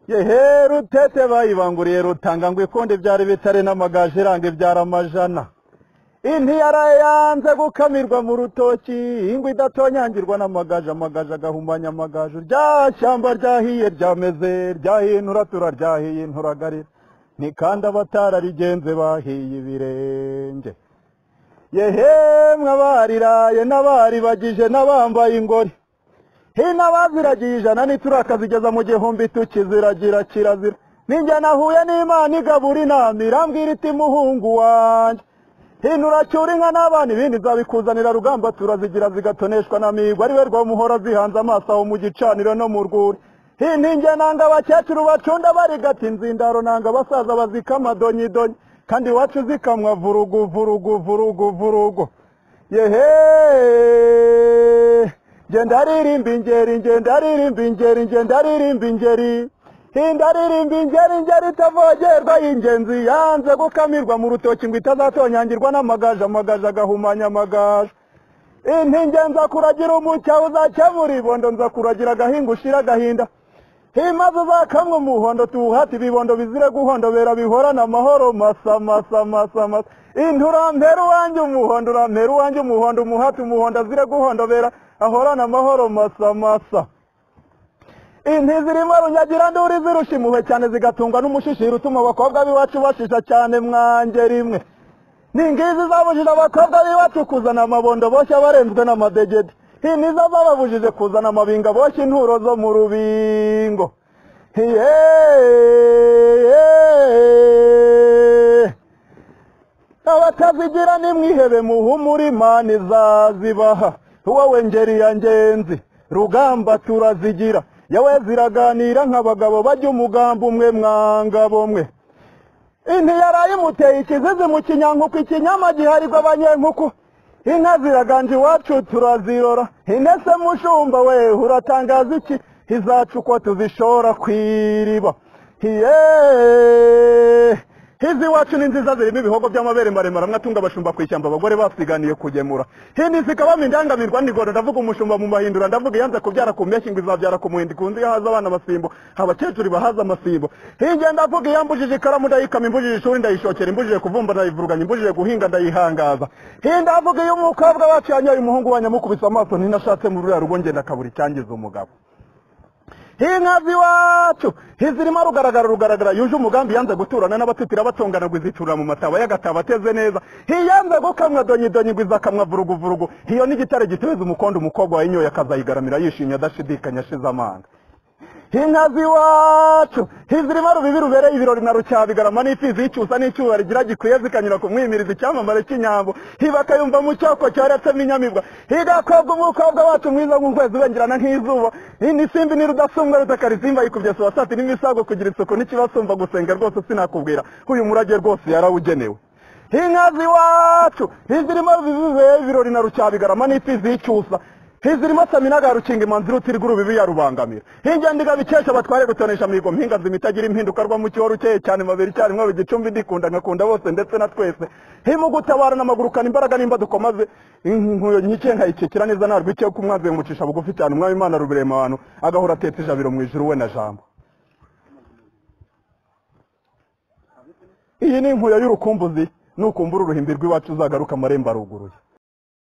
yehe rutete bayibanguriye rutanga ngo ikonde byari bitare n'amagaje irange byara amajana inti yarayanze gukamirwa mu rutoki ingwe idatonyangirwa n'amagaje amagaje agahumanya amagaje rya shyamba ryahiye ryameze ryahiye nturatura ryahiye nturagarira ni kandi abatararigenze bahiye ibirenge yehe mwabariraye n'abaribagije n'abambaye ingori hina baziragiye ijana niturakazigeza mu gihumbi tukiziragira kirazira ninjye nahuye n'Imana igabura inama irambwira iti muhungu wanje hino uracyura inka n'abana ibindi zabikuzanira rugamba turazigira zigatoneshwa n'amigwa ariwe rwamuhora zihanze amaso aho mu gicaniro no mu rwuri hino inge nanga abakecuru bacunda barigata inzindaro nanga abasaza bazikama donyidonyi kandi iwacu zikamwa vurugu vurugu vurugu vurugu yehe ndaririmba ingeri ndaririmba ingeri ndaririmba ingeri ndaririmba ingeri itavogerwa y'ingenzi yanze gukamirwa mu rutoki ngo itazatonyangirwa n'amagaje amagaje agahumanya amagaje intinge nza kuragira umucyaho uzakemura ibondo nza kuragira agahinga ushira agahinda maze uzakamwe umuhondo tuwuhate ibibondo bizire guhondobera bihorana amahoro masa masa masa masa inturampera uwanjye umuhondo urampera uwanjye umuhondo umuhate umuhondo azire guhondobera ahorana amahoro masa masa inti zirimo runyagira nduri zirusha impuhwe cyane zigatungwa n'umushishiro utuma abakobwa b'iwacu bashisha cyane mwange rimwe ningizi zabujije abakobwa b'iwacu kuzana amabondo boshya barenzwe n'amadegede nizo zababujije kuzana amabinga boshya inturo zo mu rubingo abatazigira nimwihebe muhumure Imana izazibaha wowe ngeri ya ngenzi rugamba turazigira yawe ziraganira nk'abagabo bajya umugambi umwe mwangabo mwe inti yaraye imuteye ikizizi mu kinyankuku ikinyama giharirwa abanyenkuku inka ziraganje iwacu turazirora inese mushumba we uratangaza iki izacu ko tuzishora kw'iriba hizi wacu ni nziza zirimo ibihogo by'amabere maremare mwatunga abashumba kwishyamba abagore basiganiye kugemura hindi zikabamo indangamirwa nigoro ndavuga umushumba mu mahindura ndavuga yanze kubyara ku mpeshyi ngo izabyara ku muhindi kunzi yahaza abana amasimbo abakecuru bahaza amasimbo hinge ndavuga yambujije ikaramu ndayikama imbujije ishuri ndayishokera imbujije kuvumba ndayivuruganya imbujije guhinga ndayihangaza hindi avuga iyo umukobwa wacu yanyoye umuhungu wanyamukubise amaso ntinashatse mu ruriya rugo ngenda kaburi cyangiza umugabo inka ziwacu hizirimo rugaragara yuje umugambi yanze guturana n'abatutira batongana ngo izicurura mu mataba y'agataba ateze neza hiyanze gukamwa donyidonyi ngo izakamwa vurugu vurugu hiyo n'igitare giteza umukondo umukobwa wayinyoye akazayigaramira yishimye adashidikanya ashize amanga inka ziwacu hizirimo rubibi rubereye ibirori na rucyabigarama n'ifizi y'icyusa n'icyuba rigira gikwiye zikanyura ku mwimirizi icyamamare cy'inyambo hibakayumva mu cyoko cyaretsemo inyamibwa higakobwa umukobwa wacu mwiza nk'ukwezi ubengerana nk'izuba n'isimbi nirudasumbwa rutakarisimba yikubye suwasati n'imisago kugira isuku n'ikibasumva gusenga rwose sinakubwira uyu murage rwose yarawugenewe inka ziwacu hizirimo rubibi rubereye ibirori na rucyabigarama n'ifizi y'icyusa hizirimo saminaga rukinga imanzira utirwa urubibi yarubangamira hingendiga bikesha batware gutonesha mihigo mpinga zimitagira impinduka rwa mu cyoru ukeye cyane mabiri cyane mwe igicumbi ndikunda ngakunda bose ndetse na twese himu gutabara n'amagurukana imbaraga nimba dukomaze inkuyo nyike nkayicekera neza narwo icyo kumwaze mucisha bugufi cyane umwami Imana ruberema abantu agahora atetse ijabiro mu ijuru we na jambo iyi ni inkuyo y'urukumbuzi nukumbura uruhimbi rw'iwacu uzagaruka amarembo aruguruye